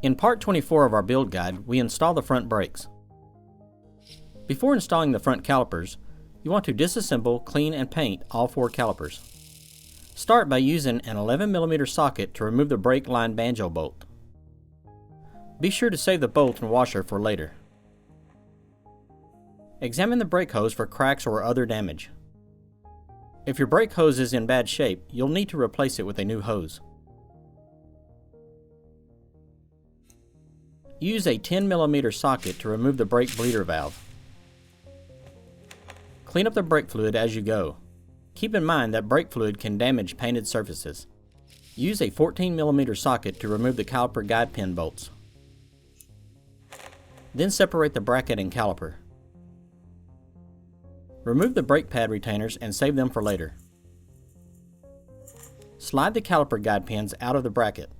In part 24 of our build guide, we install the front brakes. Before installing the front calipers, you want to disassemble, clean, and paint all 4 calipers. Start by using an 11mm socket to remove the brake line banjo bolt. Be sure to save the bolt and washer for later. Examine the brake hose for cracks or other damage. If your brake hose is in bad shape, you'll need to replace it with a new hose. Use a 10mm socket to remove the brake bleeder valve. Clean up the brake fluid as you go. Keep in mind that brake fluid can damage painted surfaces. Use a 14mm socket to remove the caliper guide pin bolts. Then separate the bracket and caliper. Remove the brake pad retainers and save them for later. Slide the caliper guide pins out of the bracket.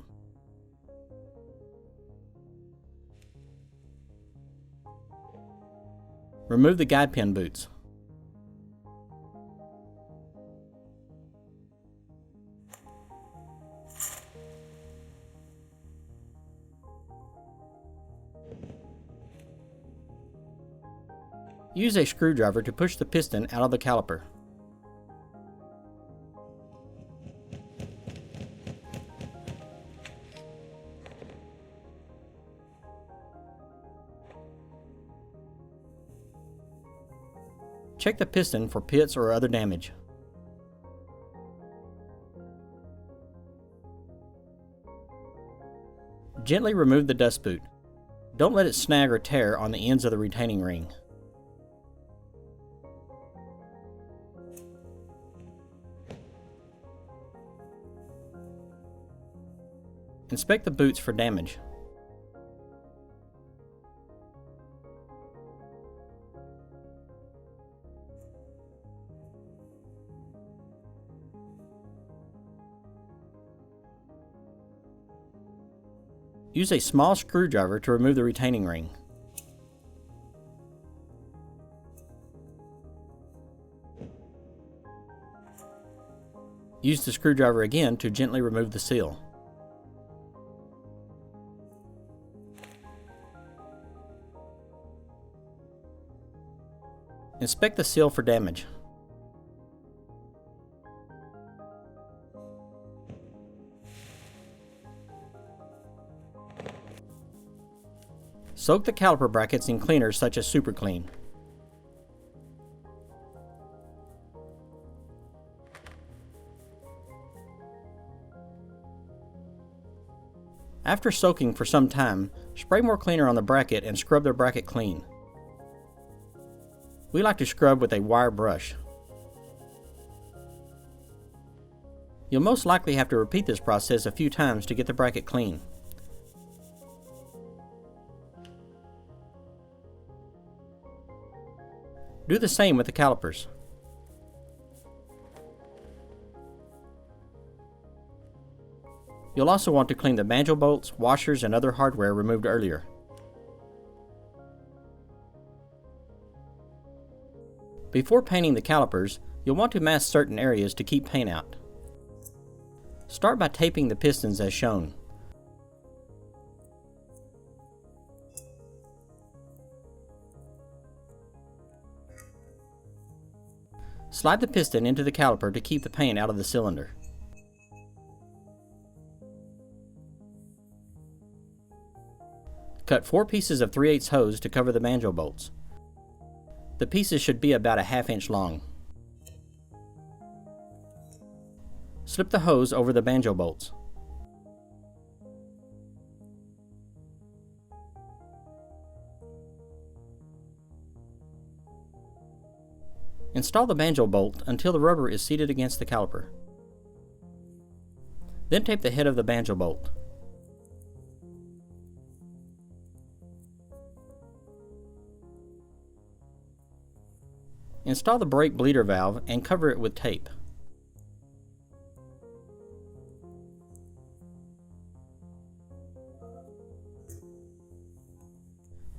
Remove the guide pin boots. Use a screwdriver to push the piston out of the caliper. Check the piston for pits or other damage. Gently remove the dust boot. Don't let it snag or tear on the ends of the retaining ring. Inspect the boots for damage. Use a small screwdriver to remove the retaining ring. Use the screwdriver again to gently remove the seal. Inspect the seal for damage. Soak the caliper brackets in cleaner such as Super Clean. After soaking for some time, spray more cleaner on the bracket and scrub the bracket clean. We like to scrub with a wire brush. You'll most likely have to repeat this process a few times to get the bracket clean. Do the same with the calipers. You'll also want to clean the banjo bolts, washers, and other hardware removed earlier. Before painting the calipers, you'll want to mask certain areas to keep paint out. Start by taping the pistons as shown. Slide the piston into the caliper to keep the paint out of the cylinder. Cut 4 pieces of 3/8 hose to cover the banjo bolts. The pieces should be about a 1/2 inch long. Slip the hose over the banjo bolts. Install the banjo bolt until the rubber is seated against the caliper. Then tape the head of the banjo bolt. Install the brake bleeder valve and cover it with tape.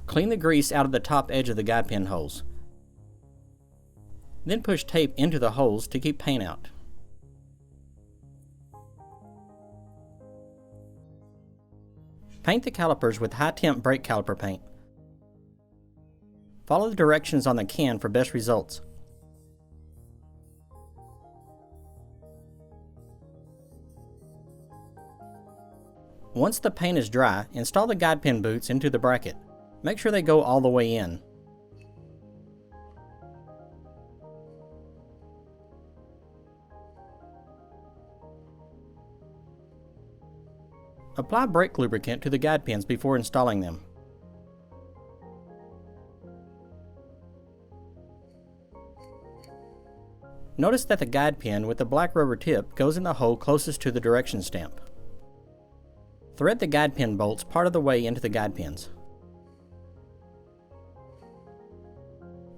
Clean the grease out of the top edge of the guide pin holes. Then push tape into the holes to keep paint out. Paint the calipers with high-temp brake caliper paint. Follow the directions on the can for best results. Once the paint is dry, install the guide pin boots into the bracket. Make sure they go all the way in. Apply brake lubricant to the guide pins before installing them. Notice that the guide pin with the black rubber tip goes in the hole closest to the direction stamp. Thread the guide pin bolts part of the way into the guide pins.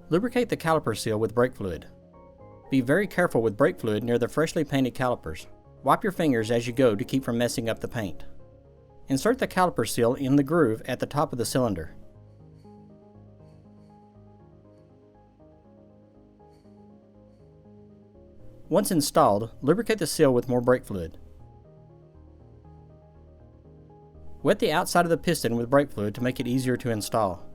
Lubricate the caliper seal with brake fluid. Be very careful with brake fluid near the freshly painted calipers. Wipe your fingers as you go to keep from messing up the paint. Insert the caliper seal in the groove at the top of the cylinder. Once installed, lubricate the seal with more brake fluid. Wet the outside of the piston with brake fluid to make it easier to install.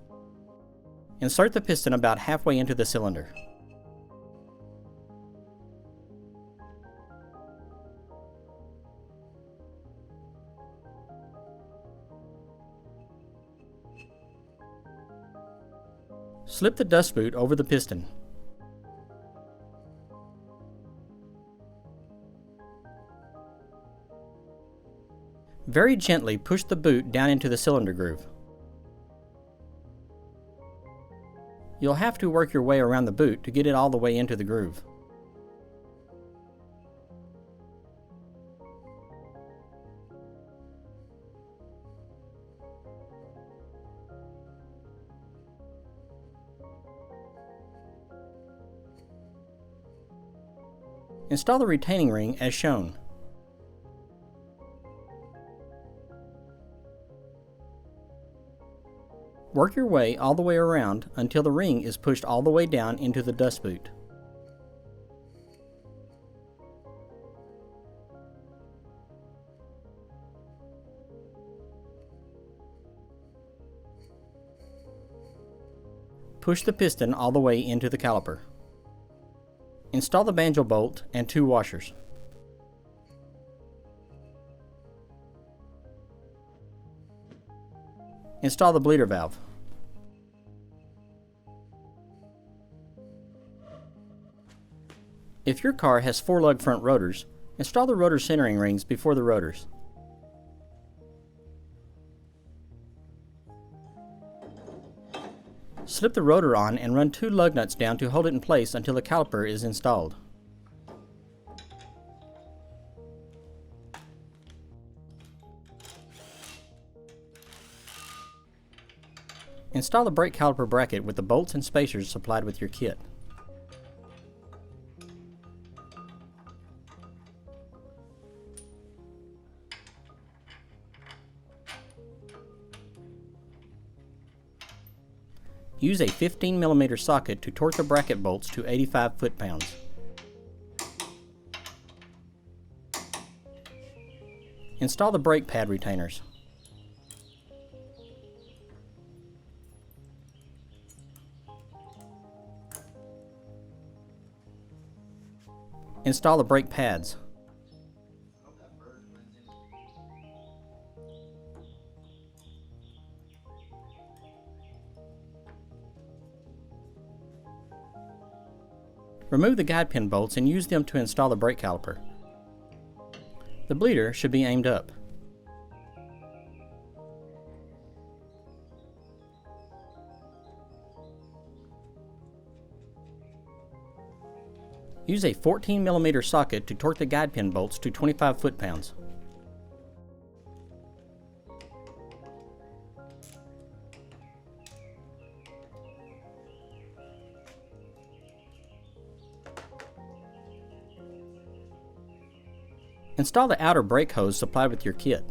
Insert the piston about halfway into the cylinder. Slip the dust boot over the piston. Very gently push the boot down into the cylinder groove. You'll have to work your way around the boot to get it all the way into the groove. Install the retaining ring as shown. Work your way all the way around until the ring is pushed all the way down into the dust boot. Push the piston all the way into the caliper. Install the banjo bolt and 2 washers. Install the bleeder valve. If your car has 4-lug front rotors, install the rotor centering rings before the rotors. Slip the rotor on and run 2 lug nuts down to hold it in place until the caliper is installed. Install the brake caliper bracket with the bolts and spacers supplied with your kit. Use a 15mm socket to torque the bracket bolts to 85 foot-pounds. Install the brake pad retainers. Install the brake pads. Remove the guide pin bolts and use them to install the brake caliper. The bleeder should be aimed up. Use a 14mm socket to torque the guide pin bolts to 25 foot-pounds. Install the outer brake hose supplied with your kit.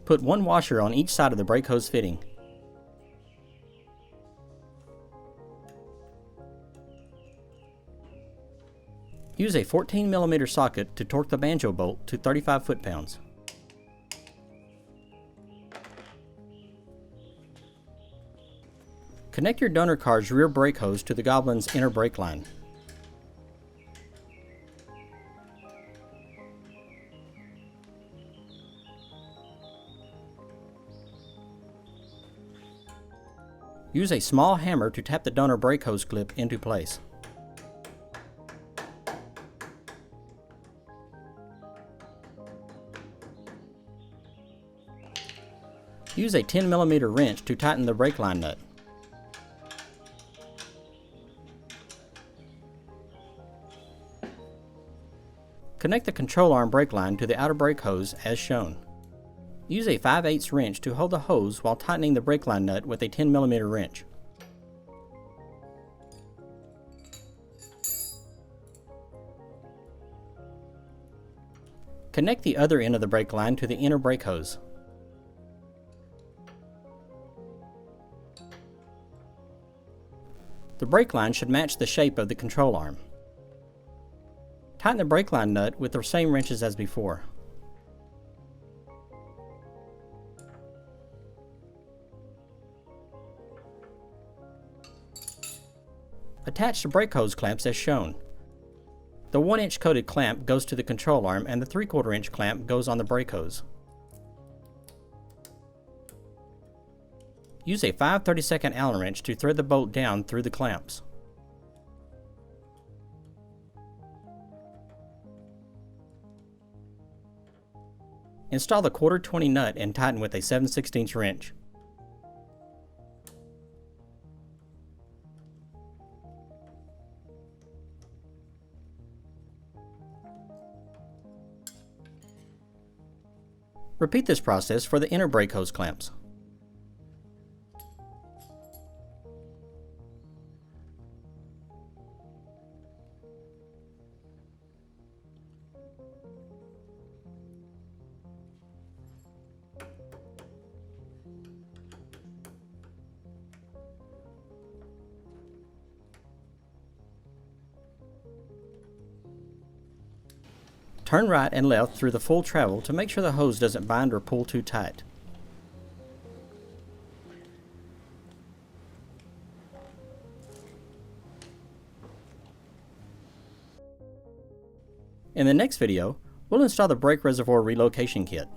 Put 1 washer on each side of the brake hose fitting. Use a 14mm socket to torque the banjo bolt to 35 foot-pounds. Connect your donor car's rear brake hose to the Goblin's inner brake line. Use a small hammer to tap the donor brake hose clip into place. Use a 10mm wrench to tighten the brake line nut. Connect the control arm brake line to the outer brake hose as shown. Use a 5/8 wrench to hold the hose while tightening the brake line nut with a 10mm wrench. Connect the other end of the brake line to the inner brake hose. The brake line should match the shape of the control arm. Tighten the brake line nut with the same wrenches as before. Attach the brake hose clamps as shown. The 1-inch coated clamp goes to the control arm and the 3/4 inch clamp goes on the brake hose. Use a 5/32 Allen wrench to thread the bolt down through the clamps. Install the 1/4 20 nut and tighten with a 7/16 wrench. Repeat this process for the inner brake hose clamps. Turn right and left through the full travel to make sure the hose doesn't bind or pull too tight. In the next video, we'll install the brake reservoir relocation kit.